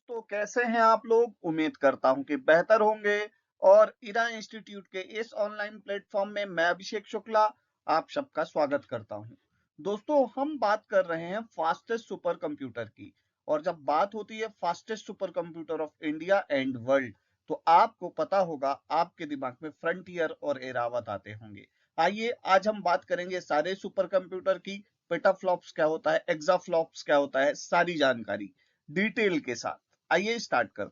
तो कैसे हैं आप लोग? उम्मीद करता हूं कि बेहतर होंगे। और इरा इंस्टीट्यूट के इस ऑनलाइन प्लेटफॉर्म में मैं अभिषेक शुक्ला आप सबका स्वागत करता हूं। दोस्तों, हम बात कर रहे हैं फास्टेस्ट सुपर कंप्यूटर की। और जब बात होती है fastest super computer of India and world, तो आपको पता होगा, आपके दिमाग में फ्रंटियर और एरावत आते होंगे। आइए आज हम बात करेंगे सारे सुपर कंप्यूटर की। पेटाफ्लॉप्स क्या होता है, एक्साफ्लॉप्स क्या होता है, सारी जानकारी डिटेल के साथ। आइए स्टार्ट कर।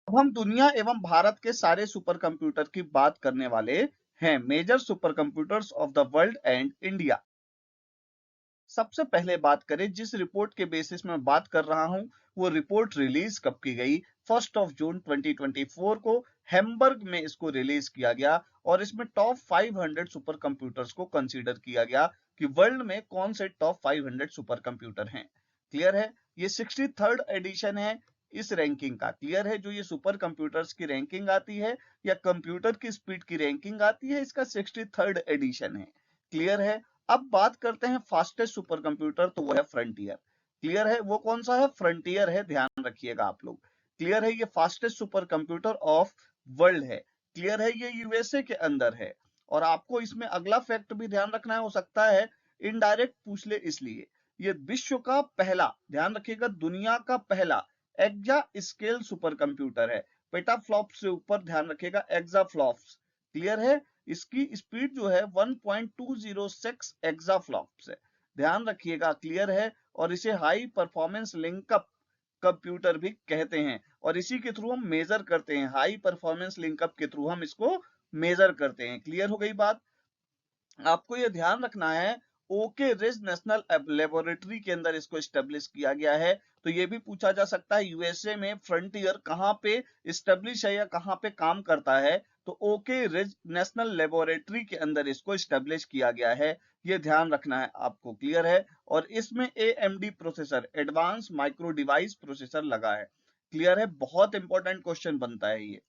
अब हम दुनिया एवं भारत के सारे सुपर कंप्यूटर की बात करने वाले हैं, major super computers of the world and India. सबसे पहले बात करें जिस रिपोर्ट के बेसिस में बात कर रहा हूं, वो रिपोर्ट रिलीज कब की गई? 1 जून 2024 को हैम्बर्ग में इसको रिलीज किया गया। और इसमें टॉप 500 सुपर कंप्यूटर्स को कंसीडर किया गया कि वर्ल्ड में कौन से टॉप 500 सुपर कंप्यूटर हैं। क्लियर है? ये 63rd एडिशन है इस रैंकिंग का। क्लियर है? जो ये सुपर कंप्यूटर्स की रैंकिंग आती है या कंप्यूटर की स्पीड की रैंकिंग आती है, इसका 63rd एडिशन है। क्लियर है? अब बात करते हैं फास्टेस्ट सुपर कंप्यूटर, तो वो है फ्रंटियर। क्लियर है? वो कौन सा है? फ्रंटियर है, ध्यान रखिएगा आप लोग। क्लियर है? ये fastest super computer of world है। क्लियर है? ये यूएसए के अंदर है। और आपको इसमें अगला फैक्ट भी ध्यान रखना है, हो सकता है इनडायरेक्ट पूछ ले, इसलिए ये विश्व का पहला, ध्यान रखिएगा, दुनिया का पहला एक्सा स्केल सुपर कंप्यूटर है। पेटाफ्लॉप्स से ऊपर ध्यान रखिएगा एक्साफ्लॉप्स। क्लियर है? इसकी स्पीड जो है 1.206 एक्साफ्लॉप्स है, ध्यान रखिएगा। क्लियर है? और इसे हाई परफॉर्मेंस लिंकअप कंप्यूटर भी कहते हैं। और इसी के थ्रू हम मेजर करते हैं, हाई परफॉर्मेंस लिंकअप के थ्रू हम इसको मेजर करते हैं। क्लियर हो गई बात? आपको यह ध्यान रखना है, ओके रिज नेशनल लेबोरेटरी के अंदर इसको स्टेब्लिश किया गया है। तो यह भी पूछा जा सकता है यूएसए में फ्रंटियर कहां पे स्टेब्लिश है या कहां पे काम करता है। तो ओके रिज नेशनल लेबोरेटरी के अंदर इसको स्टेब्लिश किया गया है, ये ध्यान रखना है आपको। क्लियर है? और इसमें AMD processor, advance micro device processor लगा है। क्लियर है? बहुत इंपॉर्टेंट क्वेश्चन बनता है ये।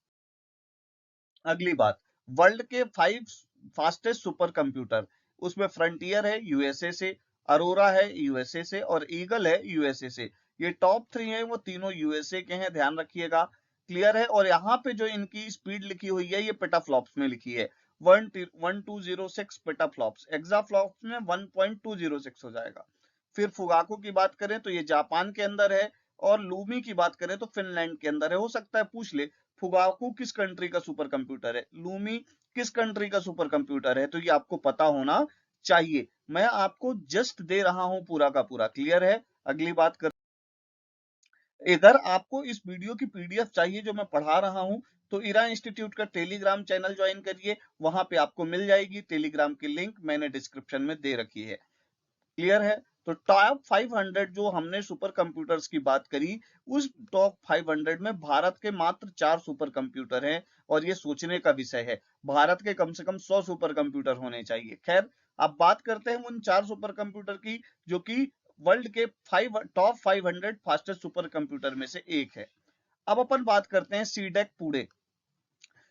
अगली बात, वर्ल्ड के 5 फास्टेस्ट सुपर कंप्यूटर, उसमें फ्रंटियर है यूएसए से, अरोरा है यूएसए से, और ईगल है यूएसए से। ये टॉप 3 है, वो तीनों यूएसए के हैं, ध्यान रखिएगा। क्लियर है? और यहाँ पे जो इनकी स्पीड लिखी हुई है, ये पेटाफ्लॉप्स में लिखी है। 1206 पेटाफ्लॉप्स, एक्साफ्लॉप्स में 1.206 हो जाएगा। फिर फुगाकू की बात करें तो ये जापान के अंदर है। और लूमी की बात करें तो फिनलैंड के अंदर है। हो सकता है पूछ ले, फुगाकू किस कंट्री का सुपर कंप्यूटर है, लूमी किस कंट्री का सुपर कंप्यूटर है, तो ये आपको पता होना चाहिए। मैं आपको जस्ट दे रहा हूं पूरा का पूरा। क्लियर है? अगली बात कर, अगर आपको इस वीडियो की पीडीएफ चाहिए जो मैं पढ़ा रहा हूं, तो इरा इंस्टीट्यूट का टेलीग्राम चैनल ज्वाइन करिए, वहां पे आपको मिल जाएगी। टेलीग्राम की लिंक मैंने डिस्क्रिप्शन में दे रखी है। क्लियर है? तो टॉप 500 जो हमने सुपर कंप्यूटर्स की बात करी, उस टॉप 500 में भारत के मात्र 4 सुपर कंप्यूटर हैं। और ये सोचने का विषय है, भारत के कम से कम 100 सुपर कंप्यूटर होने चाहिए। खैर, अब बात करते हैं उन 4 सुपर कंप्यूटर की जो कि वर्ल्ड के टॉप 500 फास्टेस्ट सुपर कंप्यूटर में से एक है। अब अपन बात करते हैं सीडेक पुणे।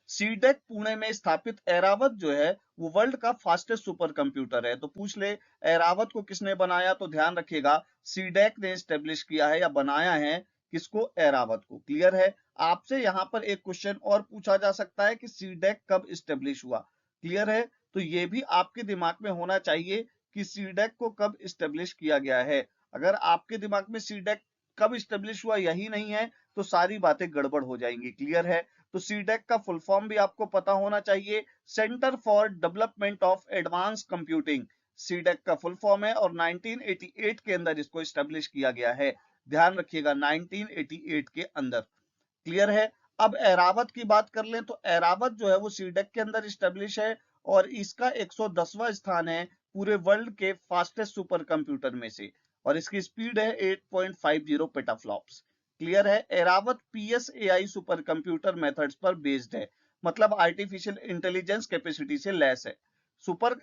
सीडेक पुणे में स्थापित एरावत जो है, वो वर्ल्ड का फास्टेस्ट सुपर कंप्यूटर है। तो पूछ ले, एरावत को किसने बनाया? तो ध्यान रखिएगा, सीडेक ने स्टेब्लिश किया है या बनाया है, किसको? एरावत को। क्लियर है? आपसे यहां पर एक क्वेश्चन और पूछा जा सकता है कि सीडेक कब स्टेब्लिश हुआ। क्लियर है? तो ये भी आपके दिमाग में होना चाहिए कि सीडेक को कब स्टेब्लिश किया गया है। अगर आपके दिमाग में सीडेक कब स्टेब्लिश हुआ यही नहीं है, तो सारी बातें गड़बड़ हो जाएंगी। क्लियर है? तो सीडेक का फुल फॉर्म भी आपको पता होना चाहिए, centre for development of advance computing. CDAC का फुल फॉर्म है, और 1988 के अंदर इसको स्टेब्लिश किया गया है। ध्यान रखिएगा, 1988 के अंदर। क्लियर है? अब एरावत की बात कर लें, तो एरावत जो है वो सीडेक के अंदर स्टेब्लिश है, और इसका 110वां स्थान है पूरे वर्ल्ड के फास्टेस्ट सुपर कंप्यूटर में से। और इसकी स्पीड है 8.50 पेटाफ्लॉप्स। क्लियर है? एरावत पीएसएआई सुपर कंप्यूटर मेथड्स पर बेस्ड है, मतलब आर्टिफिशियल इंटेलिजेंस कैपेसिटी से लैस है।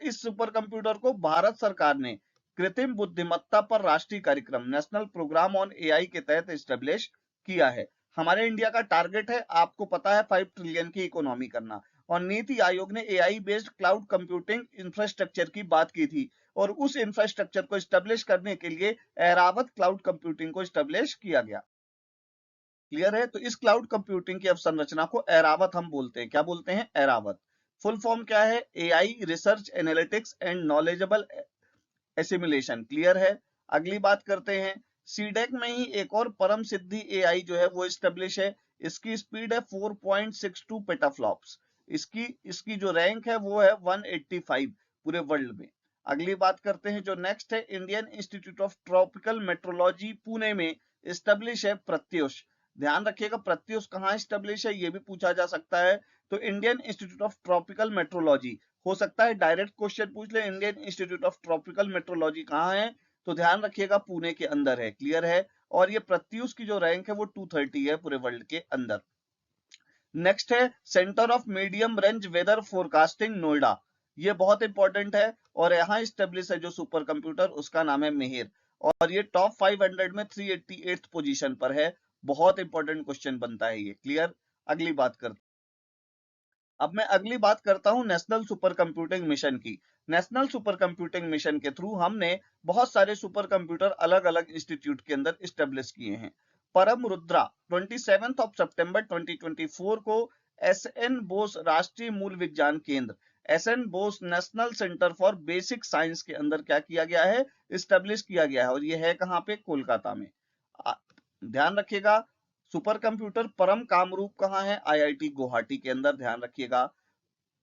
इस सुपर कंप्यूटर को भारत सरकार ने कृत्रिम बुद्धिमत्ता पर राष्ट्रीय कार्यक्रम, नेशनल प्रोग्राम ऑन एआई के तहत स्टेब्लिश किया है। हमारे इंडिया का टारगेट है, आपको पता है, 5 ट्रिलियन की इकोनॉमी करना। और नीति आयोग ने AI based cloud computing infrastructure की बात की थी। और उस इंफ्रास्ट्रक्चर को स्टेब्लिश करने के लिए एरावत क्लाउड कंप्यूटिंग को स्टेब्लिश किया गया। क्लियर है? तो इस क्लाउड कंप्यूटिंग की अवसंरचना को एरावत हम बोलते हैं। क्या बोलते हैं? एरावत। फुल फॉर्म क्या है? AI research analytics and knowledgeable assimilation. Clear है? अगली बात करते हैं, सीडेक में ही एक और परम सिद्धि एआई जो है वो स्टेब्लिश है। इसकी स्पीड है 4.62 पेटाफ्लॉप्स। इसकी जो रैंक है वो है 185 पूरे वर्ल्ड में। अगली बात करते हैं, जो नेक्स्ट है, Indian institute of tropical metrology Pune में स्टेब्लिश है प्रत्युष। ध्यान रखिएगा, प्रत्युष कहाँ स्टेब्लिश है ये भी पूछा जा सकता है। तो Indian institute of tropical metrology, हो सकता है डायरेक्ट क्वेश्चन पूछ ले, Indian institute of tropical metrology कहाँ है, तो ध्यान रखिएगा पुणे के अंदर है। क्लियर है? और ये प्रत्युष की जो रैंक है वो 230 है पूरे वर्ल्ड के अंदर। नेक्स्ट है centre of medium range weather forecasting Noida. ये बहुत इंपॉर्टेंट है और यहाँ स्टेब्लिश है जो सुपर कंप्यूटर, उसका नाम है मिहिर, और ये टॉप 500 में 388 पोजीशन पर है। बहुत इंपॉर्टेंट क्वेश्चन बनता है ये। क्लियर? अगली बात करते, अब मैं अगली बात करता हूं नेशनल सुपर कंप्यूटिंग मिशन की। नेशनल सुपर कंप्यूटिंग मिशन के थ्रू हमने बहुत सारे सुपर कंप्यूटर अलग अलग इंस्टीट्यूट के अंदर स्टेब्लिश किए हैं। परम रुद्रा 27 सितंबर 2024 को एसएन बोस राष्ट्रीय मूल विज्ञान केंद्र, S N Bose national centre for basic science के अंदर क्या किया गया है? स्टेब्लिश किया गया है। और ये है कहाँ पे? कोलकाता में। ध्यान रखिएगा, सुपर कंप्यूटर परम कामरूप कहाँ है? आईआईटी गुवाहाटी के अंदर। ध्यान रखिएगा,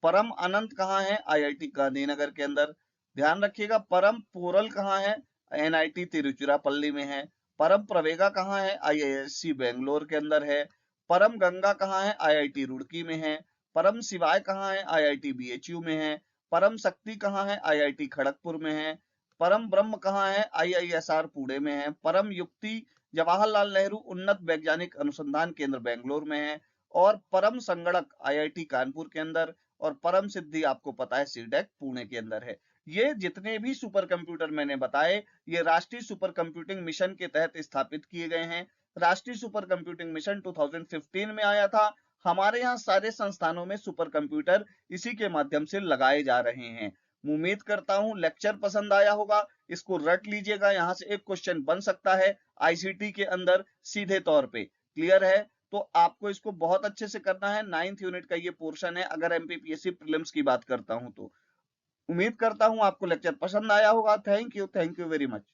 परम अनंत कहाँ है? आईआईटी गांधीनगर के अंदर। ध्यान रखिएगा, परम पोरल कहाँ है? एनआईटी तिरुचिरापल्ली में है। परम प्रवेगा कहाँ है? आईआईएससी बेंगलोर के अंदर है। परम गंगा कहाँ है? आईआईटी रुड़की में है। परम शिवाय कहाँ है? आईआईटी बीएचयू में है। परम शक्ति कहाँ है? आईआईटी खड़गपुर में है। परम ब्रह्म कहाँ है? आईआईएसआर पुणे में है। परम युक्ति जवाहरलाल नेहरू उन्नत वैज्ञानिक अनुसंधान केंद्र बेंगलोर में है। और परम संगणक आईआईटी कानपुर के अंदर। और परम सिद्धि आपको पता है सीडेक पुणे के अंदर है। ये जितने भी सुपर कंप्यूटर मैंने बताए, ये राष्ट्रीय सुपर कंप्यूटिंग मिशन के तहत स्थापित किए गए हैं। राष्ट्रीय सुपर कंप्यूटिंग मिशन 2015 में आया था। हमारे यहाँ सारे संस्थानों में सुपर कंप्यूटर इसी के माध्यम से लगाए जा रहे हैं। उम्मीद करता हूं लेक्चर पसंद आया होगा। इसको रट लीजिएगा, यहाँ से एक क्वेश्चन बन सकता है आईसीटी के अंदर सीधे तौर पे। क्लियर है? तो आपको इसको बहुत अच्छे से करना है। 9th यूनिट का ये पोर्शन है अगर एमपीपीएससी प्रीलिम्स की बात करता हूं तो। उम्मीद करता हूं आपको लेक्चर पसंद आया होगा। Thank you very much.